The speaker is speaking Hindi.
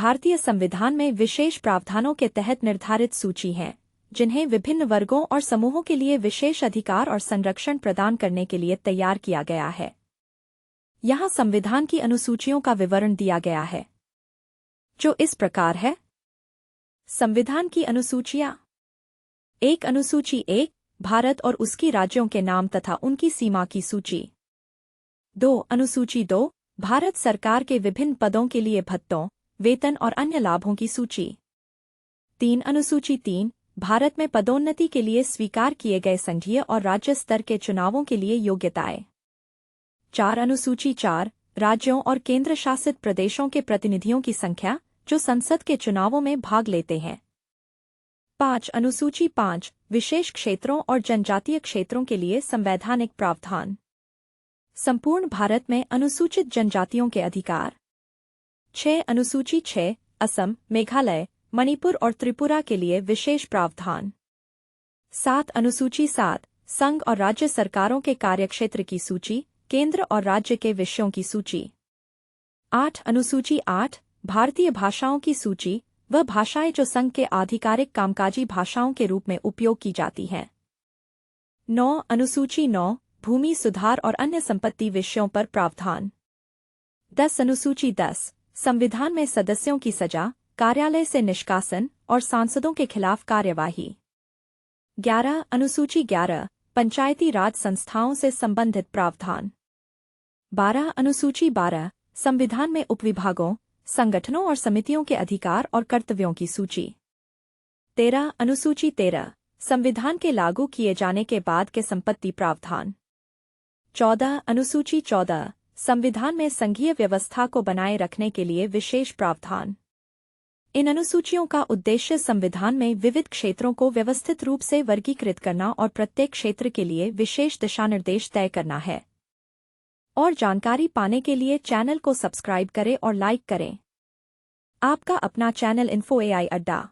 भारतीय संविधान में विशेष प्रावधानों के तहत निर्धारित सूची हैं, जिन्हें विभिन्न वर्गों और समूहों के लिए विशेष अधिकार और संरक्षण प्रदान करने के लिए तैयार किया गया है। यहाँ संविधान की अनुसूचियों का विवरण दिया गया है, जो इस प्रकार है। संविधान की अनुसूचियाँ। 1 अनुसूची 1 भारत और उसकी राज्यों के नाम तथा उनकी सीमा की सूची। 2 अनुसूची 2 भारत सरकार के विभिन्न पदों के लिए भत्तों, वेतन और अन्य लाभों की सूची। 3 अनुसूची 3 भारत में पदोन्नति के लिए स्वीकार किए गए संघीय और राज्य स्तर के चुनावों के लिए योग्यताएं। 4 अनुसूची 4 राज्यों और केंद्र शासित प्रदेशों के प्रतिनिधियों की संख्या जो संसद के चुनावों में भाग लेते हैं। 5 अनुसूची 5 विशेष क्षेत्रों और जनजातीय क्षेत्रों के लिए संवैधानिक प्रावधान। संपूर्ण भारत में अनुसूचित जनजातियों के अधिकार। 6 अनुसूची 6 असम, मेघालय, मणिपुर और त्रिपुरा के लिए विशेष प्रावधान। 7 अनुसूची 7 संघ और राज्य सरकारों के कार्यक्षेत्र की सूची, केंद्र और राज्य के विषयों की सूची। 8 अनुसूची 8 भारतीय भाषाओं की सूची, वह भाषाएं जो संघ के आधिकारिक कामकाजी भाषाओं के रूप में उपयोग की जाती हैं। 9 अनुसूची 9 भूमि सुधार और अन्य संपत्ति विषयों पर प्रावधान। 10 अनुसूची 10 संविधान में सदस्यों की सजा, कार्यालय से निष्कासन और सांसदों के खिलाफ कार्यवाही। 11 अनुसूची 11 पंचायती राज संस्थाओं से संबंधित प्रावधान। 12 अनुसूची 12 संविधान में उपविभागों, संगठनों और समितियों के अधिकार और कर्तव्यों की सूची। 13 अनुसूची 13 संविधान के लागू किए जाने के बाद के संपत्ति प्रावधान। 14 अनुसूची 14 संविधान में संघीय व्यवस्था को बनाए रखने के लिए विशेष प्रावधान। इन अनुसूचियों का उद्देश्य संविधान में विविध क्षेत्रों को व्यवस्थित रूप से वर्गीकृत करना और प्रत्येक क्षेत्र के लिए विशेष दिशानिर्देश तय करना है। और जानकारी पाने के लिए चैनल को सब्सक्राइब करें और लाइक करें। आपका अपना चैनल इन्फो AI अड्डा।